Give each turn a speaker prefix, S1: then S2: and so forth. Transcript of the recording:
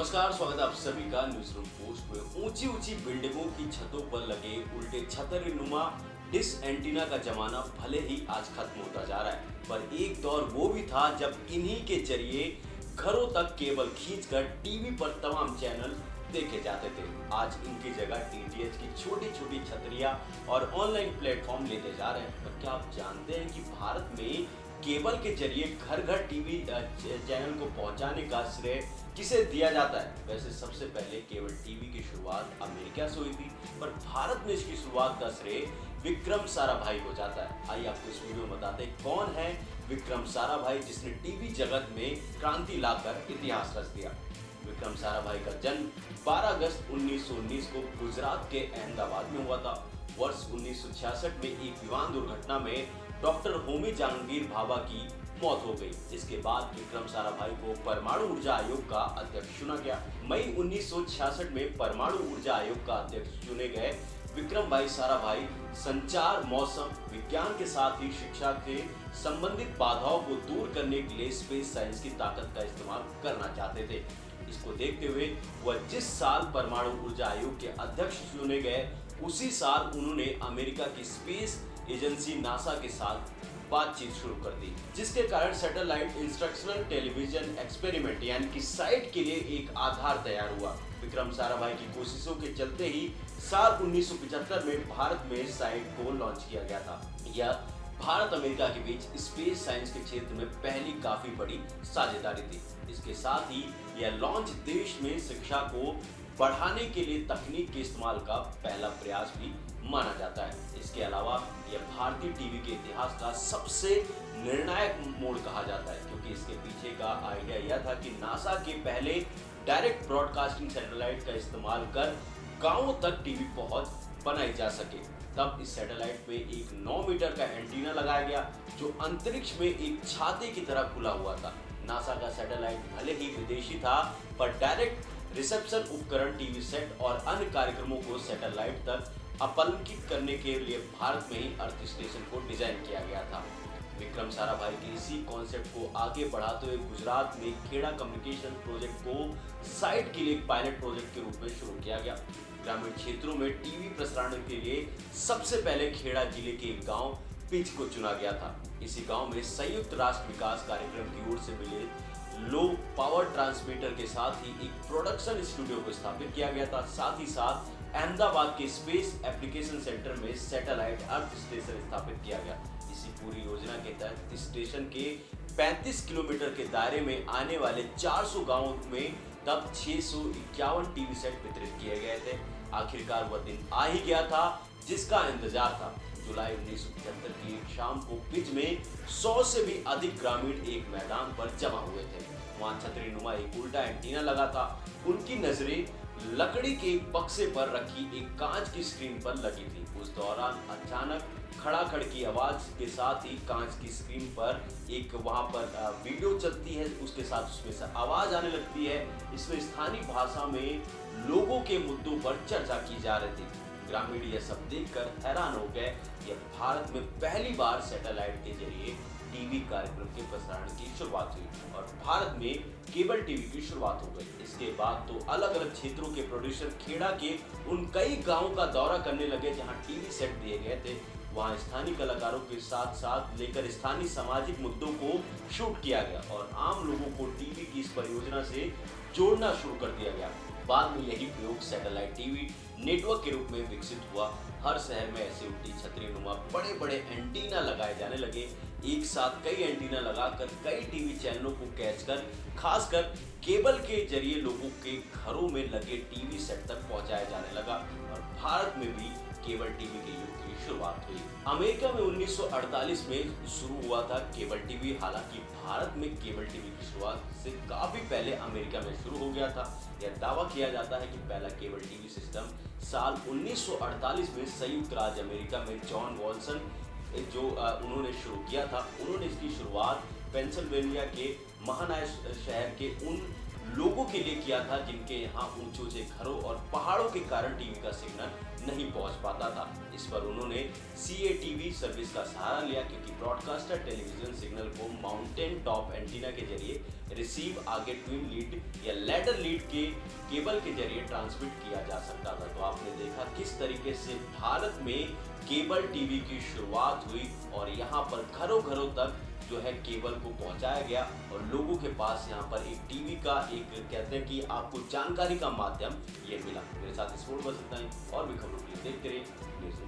S1: नमस्कार, स्वागत है आप सभी का न्यूज रूम पोस्ट में। ऊंची ऊंची बिल्डिंगों की छतों पर लगे उल्टे छतरीनुमा डिश एंटीना का जमाना भले ही आज खत्म होता जा रहा है, पर एक दौर वो भी था जब इन्हीं के जरिए घरों तक केबल खींचकर टीवी पर तमाम चैनल देखे जाते थे। आज इनकी जगह डीटीएच की छोटी छोटी छतरियां और ऑनलाइन प्लेटफॉर्म लेते जा रहे हैं। पर क्या आप जानते हैं कि भारत में केबल के जरिए घर घर टीवी चैनल को पहुंचाने का श्रेय किसे दिया जाता है? वैसे सबसे पहले केबल टीवी की शुरुआत अमेरिका से हुई थी, पर भारत में इसकी शुरुआत का श्रेय विक्रम साराभाई को जाता है। आइए आपको इस वीडियो में बताते हैं कौन है विक्रम साराभाई, जिसने टीवी जगत में क्रांति लाकर इतिहास रच दिया। विक्रम साराभाई का जन्म 12 अगस्त 1919 को गुजरात के अहमदाबाद में हुआ था। वर्ष 1966 में एक विमान दुर्घटना में डॉक्टर होमी जहांगीर भाभा की मौत हो गई। इसके बाद विक्रम साराभाई को परमाणु ऊर्जा आयोग का अध्यक्ष चुना गया। मई 1966 में परमाणु ऊर्जा आयोग का अध्यक्ष चुने गए विक्रम भाई साराभाई संचार, मौसम विज्ञान के साथ ही शिक्षा के संबंधित बाधाओं को दूर करने के लिए स्पेस साइंस की ताकत का इस्तेमाल करना चाहते थे। इसको देखते हुए वह जिस साल परमाणु ऊर्जा आयोग के अध्यक्ष चुने गए, उसी साल उन्होंने अमेरिका की स्पेस एजेंसी नासा के साथ बातचीत शुरू कर दी, जिसके कारण सैटेलाइट इंस्ट्रक्शनल टेलीविजन एक्सपेरिमेंट यानी कि साइट के लिए एक आधार तैयार हुआ। विक्रम साराभाई की कोशिशों के चलते ही साल 1975 में भारत में साइट को लॉन्च किया गया था। यह भारत अमेरिका के बीच स्पेस साइंस के क्षेत्र में पहली काफी बड़ी साझेदारी थी। इसके साथ ही यह लॉन्च देश में शिक्षा को बढ़ाने के लिए तकनीक के इस्तेमाल का पहला प्रयास भी माना जाता है। इसके अलावा यह भारतीय टीवी के इतिहास का सबसे निर्णायक मोड़ कहा जाता है, क्योंकि इसके पीछे का आइडिया यह था कि नासा के पहले डायरेक्ट ब्रॉडकास्टिंग सैटेलाइट का इस्तेमाल कर गांवों तक टीवी पहुंच बनाई जा सके। तब इस सैटेलाइट में एक 9 मीटर का एंटीना लगाया गया, जो अंतरिक्ष में एक छाते की तरह खुला हुआ था। नासा का सैटेलाइट भले ही विदेशी था, पर डायरेक्ट रिसेप्शन उपकरण, टीवी सेट और अन्य कार्यक्रमों को सैटेलाइट तक अपलंकित करने के लिए भारत में ही अर्थ स्टेशन को डिजाइन किया गया था। विक्रम साराभाई के इसी कॉन्सेप्ट को आगे बढ़ाते हुए गुजरात में खेड़ा कम्युनिकेशन प्रोजेक्ट को साइट के लिए एक पायलट प्रोजेक्ट के रूप में शुरू किया गया। ग्रामीण क्षेत्रों में टीवी प्रसारण के लिए सबसे पहले खेड़ा जिले के एक गांव पिच को चुना गया था। इसी गांव में संयुक्त राष्ट्र विकास कार्यक्रम की ओर से मिले लो पावर ट्रांसमीटर के साथ ही एक प्रोडक्शन स्टूडियो को स्थापित किया गया था। साथ ही साथ अहमदाबाद के स्पेस एप्लीकेशन सेंटर में सैटेलाइट अर्थ स्टेशन स्थापित किया गया। इसी पूरी योजना के तहत स्टेशन के 35 किलोमीटर के दायरे में आने वाले 400 गांवों में तब 651 टीवी सेट वितरित किए गए थे। आखिरकार वह दिन आ ही गया था जिसका इंतजार था। जुलाई 1975 की एक शाम को पिच में 100 से भी अधिक ग्रामीण एक मैदान पर जमा हुए थे। वहां छतरीनुमा एक उल्टा एंटीना लगा था। उनकी नजरें लकड़ी के एक बक्से पर रखी एक कांच की स्क्रीन पर लगी थी। उस दौरान अचानक खड़ाखड़ की आवाज के साथ ही कांच की स्क्रीन पर एक वहां पर वीडियो चलती है, उसके साथ उसमें से आवाज आने लगती है। इसमें स्थानीय भाषा में लोगों के मुद्दों पर चर्चा की जा रही थी। ग्रामीण यह सब देखकर हैरान हो गए। यह भारत में पहली बार सैटेलाइट के जरिए टीवी कार्यक्रम के प्रसारण की शुरुआत हुई और भारत में केबल टीवी की शुरुआत हो गई। इसके बाद तो अलग अलग क्षेत्रों के प्रोड्यूसर खेड़ा के उन कई गांवों का दौरा करने लगे जहां टीवी सेट दिए गए थे। वहां स्थानीय कलाकारों के साथ साथ लेकर स्थानीय सामाजिक मुद्दों को शूट किया गया और आम लोगों को टीवी की इस परियोजना से जोड़ना शुरू कर दिया गया। बाद में यही प्रयोग सैटेलाइट टीवी नेटवर्क के रूप में विकसित हुआ। हर शहर में ऐसे उल्टी छतरीनुमा बड़े बड़े एंटीना लगाए जाने लगे। एक साथ कई एंटीना लगाकर कई टीवी चैनलों को कैच कर खासकर केबल के जरिए लोगों के घरों में लगे टीवी सेट तक पहुंचाया जाने लगा और भारत में भी केबल टीवी के युग की शुरुआत हुई। अमेरिका में 1948 में शुरू हुआ था केबल टीवी। हालांकि भारत में केबल टीवी की शुरुआत से काफी पहले अमेरिका में शुरू हो गया था। यह दावा किया जाता है कि पहला केबल टीवी सिस्टम साल 1948 में संयुक्त राज्य अमेरिका में जॉन वॉल्सन जो उन्होंने शुरू किया था। उन्होंने इसकी शुरुआत पेंसिल्वेनिया के महानाय शहर के उन लोगों के लिए किया था जिनके यहाँ ऊंचे घरों और पहाड़ों के कारण टीवी का सिग्नल नहीं पहुंच पाता था। इस पर उन्होंने CATV सर्विस का सहारा लिया, क्योंकि ब्रॉडकास्टर टेलीविजन सिग्नल को माउंटेन टॉप एंटीना के जरिए रिसीव आगे ट्विन लीड या लैडर लीड के केबल के जरिए ट्रांसमिट किया जा सकता था। तो आपने देखा किस तरीके से भारत में केबल टीवी की शुरुआत हुई और यहाँ पर घरों घरों तक जो है केबल को पहुंचाया गया और लोगों के पास यहाँ पर एक टीवी का एक कहते हैं कि आपको जानकारी का माध्यम ये मिला। मेरे साथ स्पोर्ट बस इतना ही, और भी खबरों के लिए देखते रहिए न्यूज़।